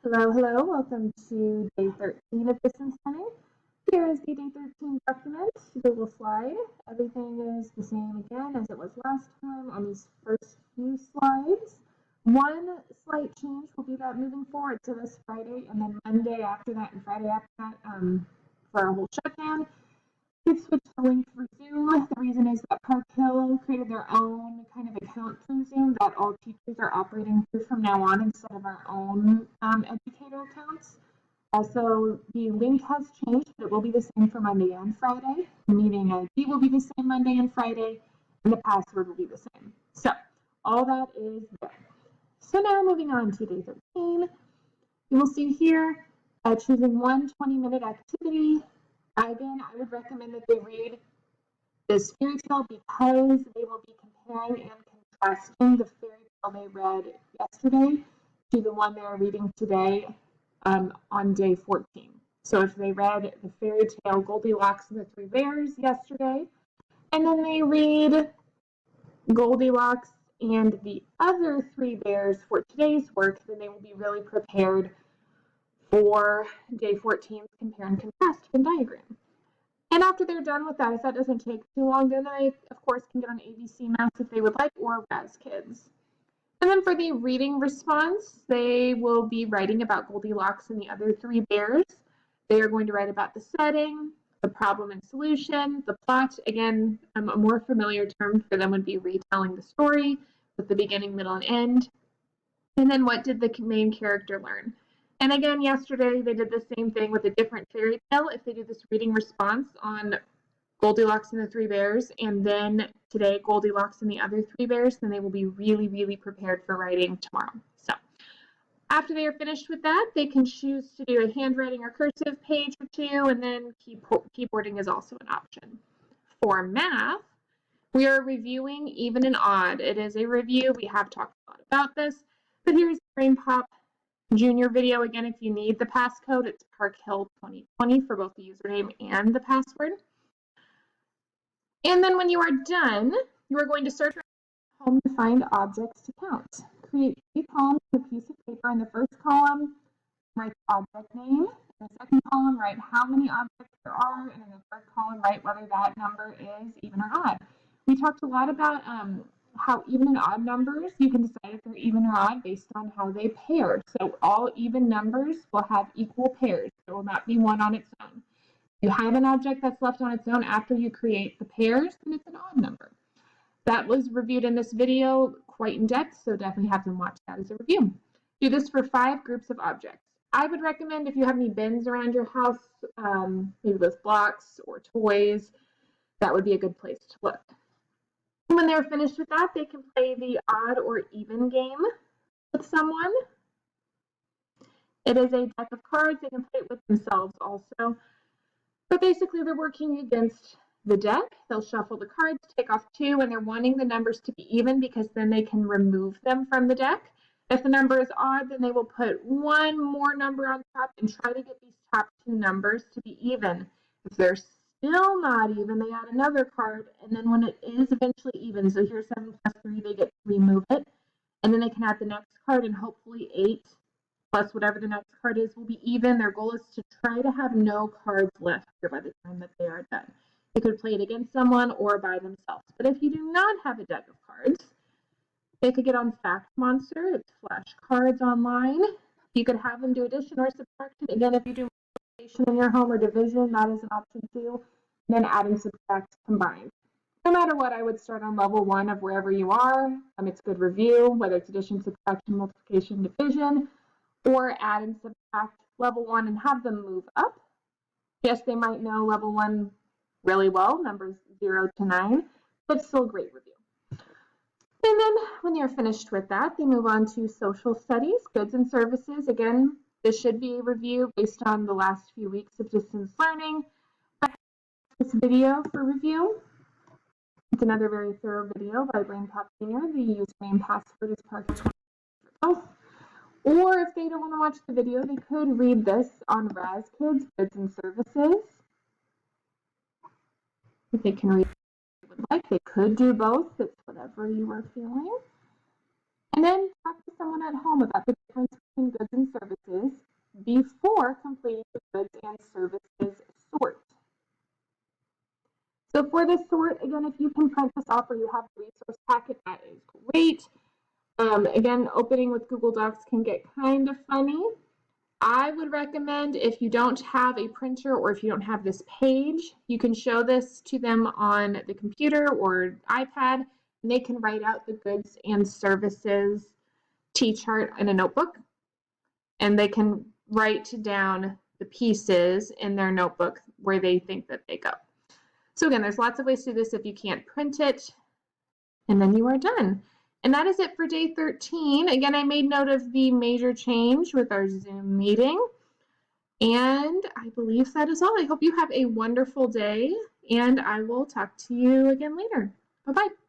Hello, hello. Welcome to day 13 of distance learning. Here is the day 13 document. The little slide. Everything is the same again as it was last time on these first few slides. One slight change will be that moving forward to this Friday and then Monday after that and Friday after that for our whole shutdown. We've switched the link for Zoom. The reason is that Park Hill created their own kind of account through Zoom that all teachers are operating through from now on instead of our own educator accounts. Also, the link has changed, but it will be the same for Monday and Friday. The meeting ID will be the same Monday and Friday, and the password will be the same. So, all that is there. So now moving on to day 13, you will see here choosing one 20-minute activity. Again, I would recommend that they read this fairy tale because they will be comparing and contrasting the fairy tale they read yesterday to the one they are reading today on day 14. So if they read the fairy tale Goldilocks and the Three Bears yesterday, and then they read Goldilocks and the other Three Bears for today's work, then they will be really prepared for day 14's compare and contrast Venn diagram. And after they're done with that, if that doesn't take too long, then they, of course, can get on ABC Math if they would like, or Raz Kids. And then for the reading response, they will be writing about Goldilocks and the other Three Bears. They are going to write about the setting, the problem and solution, the plot. Again, a more familiar term for them would be retelling the story with the beginning, middle, and end. And then what did the main character learn? And again, yesterday they did the same thing with a different fairy tale. If they do this reading response on Goldilocks and the Three Bears, and then today Goldilocks and the other Three Bears, then they will be really, really prepared for writing tomorrow. So after they are finished with that, they can choose to do a handwriting or cursive page or two, and then keyboarding is also an option. For math, we are reviewing even and odd. It is a review. We have talked a lot about this, but here's the BrainPop Junior video. Again, if you need the passcode, it's Park Hill 2020 for both the username and the password. And then when you are done, you are going to search home to find objects to count. Create 3 columns on a piece of paper. In the first column, write the object name. In the second column, write how many objects there are. And in the third column, write whether that number is even or odd. We talked a lot about how even and odd numbers, you can decide if they're even or odd based on how they pair. So all even numbers will have equal pairs. There will not be one on its own. If you have an object that's left on its own after you create the pairs, then it's an odd number. That was reviewed in this video quite in depth, so definitely have them watch that as a review. Do this for 5 groups of objects. I would recommend if you have any bins around your house, maybe with blocks or toys, that would be a good place to look. When they're finished with that, they can play the odd or even game with someone. It is a deck of cards. They can play it with themselves also. But basically, they're working against the deck. They'll shuffle the cards, take off 2, and they're wanting the numbers to be even because then they can remove them from the deck. If the number is odd, then they will put 1 more number on top and try to get these top 2 numbers to be even. If they're still not even, they add another card, and then when it is eventually even, so here's 7 plus 3, they get to remove it, and then they can add the next card, and hopefully 8 plus whatever the next card is will be even. Their goal is to try to have no cards left here by the time that they are done. They could play it against someone or by themselves. But if you do not have a deck of cards, they could get on Fact Monster. It's flashcards online. You could have them do addition or subtraction. Again, if you do multiplication in your home or division, that is an option too. And then add and subtract combined. No matter what, I would start on level 1 of wherever you are. It's good review, whether it's addition, subtraction, multiplication, division, or add and subtract level 1 and have them move up. Yes, they might know level 1 really well, numbers 0 to 9, but still great review. And then when they're finished with that, they move on to social studies, goods and services. Again, this should be a review based on the last few weeks of distance learning. This video for review. It's another very thorough video by BrainPop Junior. The username password is Park20 for both. Or if they don't want to watch the video, they could read this on Raz Kids, Goods and Services. If they can read what they would like, they could do both. It's whatever you are feeling. And then talk to someone at home about the difference between goods and services. services sort. So for the sort, again, if you can print this off or you have a resource packet, that is great. Again, opening with Google Docs can get kind of funny. I would recommend, if you don't have a printer or if you don't have this page, you can show this to them on the computer or iPad, and they can write out the goods and services T-chart in a notebook, and they can write down the pieces in their notebook where they think that they go. So again, there's lots of ways to do this if you can't print it, and then you are done. And that is it for day 13. Again, I made note of the major change with our Zoom meeting. And I believe that is all. I hope you have a wonderful day, and I will talk to you again later. Bye-bye.